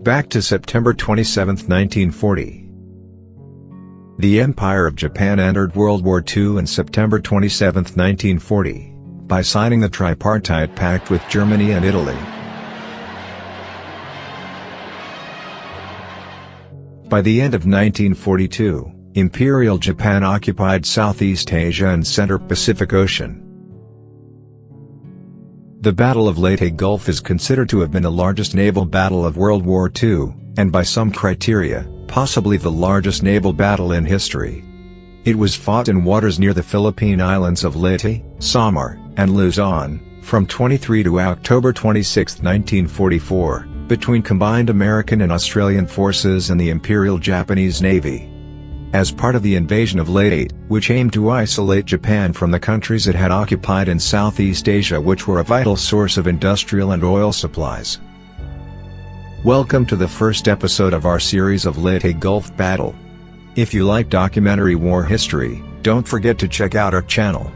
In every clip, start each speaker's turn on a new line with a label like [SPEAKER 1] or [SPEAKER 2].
[SPEAKER 1] Back to September 27, 1940. The Empire of Japan entered World War II on September 27, 1940, by signing the Tripartite Pact with Germany and Italy. By the end of 1942, Imperial Japan occupied Southeast Asia and Central Pacific Ocean. The Battle of Leyte Gulf is considered to have been the largest naval battle of World War II, and by some criteria, possibly the largest naval battle in history. It was fought in waters near the Philippine islands of Leyte, Samar, and Luzon, from 23 to October 26, 1944, between combined American and Australian forces and the Imperial Japanese Navy. As part of the invasion of Leyte, which aimed to isolate Japan from the countries it had occupied in Southeast Asia, which were a vital source of industrial and oil supplies. Welcome to the first episode of our series of Leyte Gulf Battle. If you like documentary war history, don't forget to check out our channel.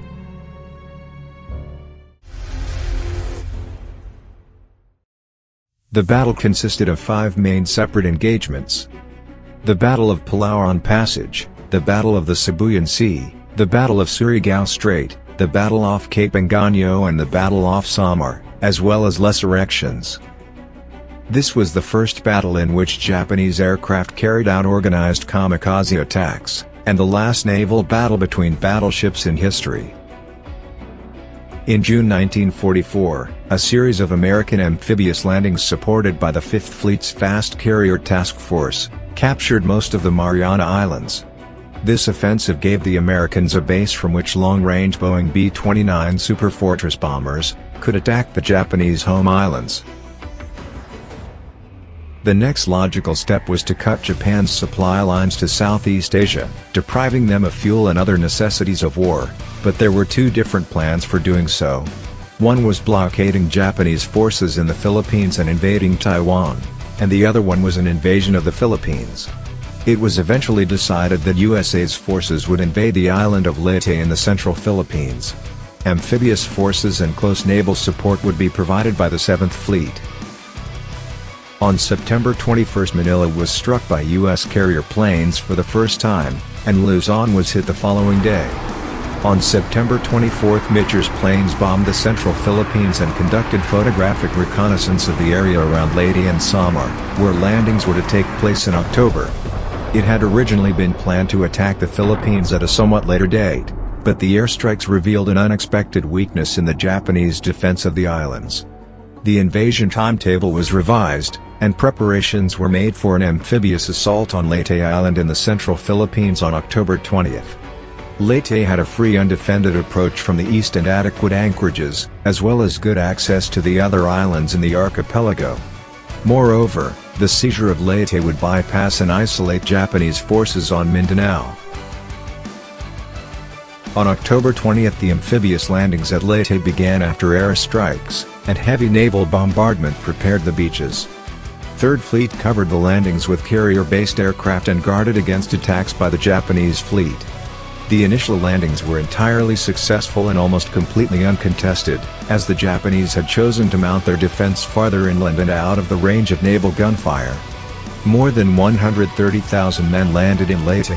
[SPEAKER 1] The battle consisted of 5 main separate engagements: the Battle of Palawan Passage, the Battle of the Sibuyan Sea, the Battle of Surigao Strait, the Battle off Cape Engaño and the Battle off Samar, as well as lesser actions. This was the first battle in which Japanese aircraft carried out organized kamikaze attacks, and the last naval battle between battleships in history. In June 1944, a series of American amphibious landings supported by the 5th Fleet's Fast Carrier Task Force, captured most of the Mariana Islands. This offensive gave the Americans a base from which long-range Boeing B-29 Superfortress bombers could attack the Japanese home islands. The next logical step was to cut Japan's supply lines to Southeast Asia, depriving them of fuel and other necessities of war, but there were 2 different plans for doing so. One was blockading Japanese forces in the Philippines and invading Taiwan, and the other one was an invasion of the Philippines. It was eventually decided that USA's forces would invade the island of Leyte in the central Philippines. Amphibious forces and close naval support would be provided by the 7th Fleet. On September 21, Manila was struck by U.S. carrier planes for the first time, and Luzon was hit the following day. On September 24, Mitcher's planes bombed the central Philippines and conducted photographic reconnaissance of the area around Leyte and Samar, where landings were to take place in October. It had originally been planned to attack the Philippines at a somewhat later date, but the airstrikes revealed an unexpected weakness in the Japanese defense of the islands. The invasion timetable was revised, and preparations were made for an amphibious assault on Leyte Island in the central Philippines on October 20. Leyte had a free undefended approach from the east and adequate anchorages, as well as good access to the other islands in the archipelago. Moreover, the seizure of Leyte would bypass and isolate Japanese forces on Mindanao. On October 20, the amphibious landings at Leyte began after airstrikes, and heavy naval bombardment prepared the beaches. 3rd Fleet covered the landings with carrier-based aircraft and guarded against attacks by the Japanese fleet. The initial landings were entirely successful and almost completely uncontested, as the Japanese had chosen to mount their defense farther inland and out of the range of naval gunfire. More than 130,000 men landed in Leyte.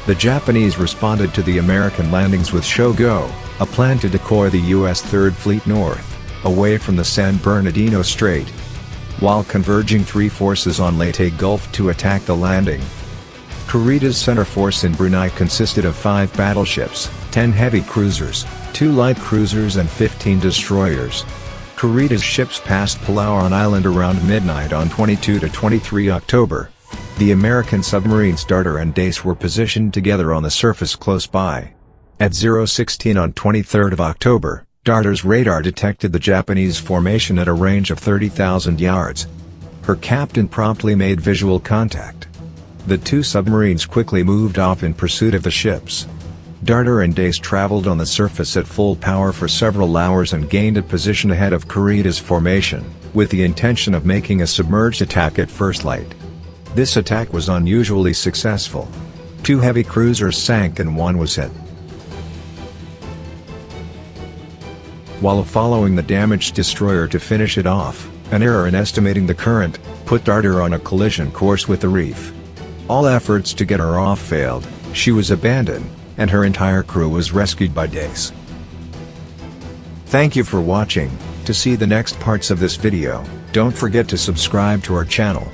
[SPEAKER 1] The Japanese responded to the American landings with Shogo, a plan to decoy the U.S. 3rd Fleet north, away from the San Bernardino Strait, while converging 3 forces on Leyte Gulf to attack the landing. Kurita's center force in Brunei consisted of 5 battleships, 10 heavy cruisers, 2 light cruisers and 15 destroyers. Kurita's ships passed Palawan Island around midnight on 22 to 23 October. The American submarines Darter and Dace were positioned together on the surface close by. At 0:16 on 23 October, Darter's radar detected the Japanese formation at a range of 30,000 yards. Her captain promptly made visual contact. The 2 submarines quickly moved off in pursuit of the ships. Darter and Dace traveled on the surface at full power for several hours and gained a position ahead of Kurita's formation, with the intention of making a submerged attack at first light. This attack was unusually successful. 2 heavy cruisers sank and 1 was hit. While following the damaged destroyer to finish it off, an error in estimating the current put Darter on a collision course with the reef. All efforts to get her off failed, she was abandoned, and her entire crew was rescued by days. Thank you for watching. To see the next parts of this video, don't forget to subscribe to our channel.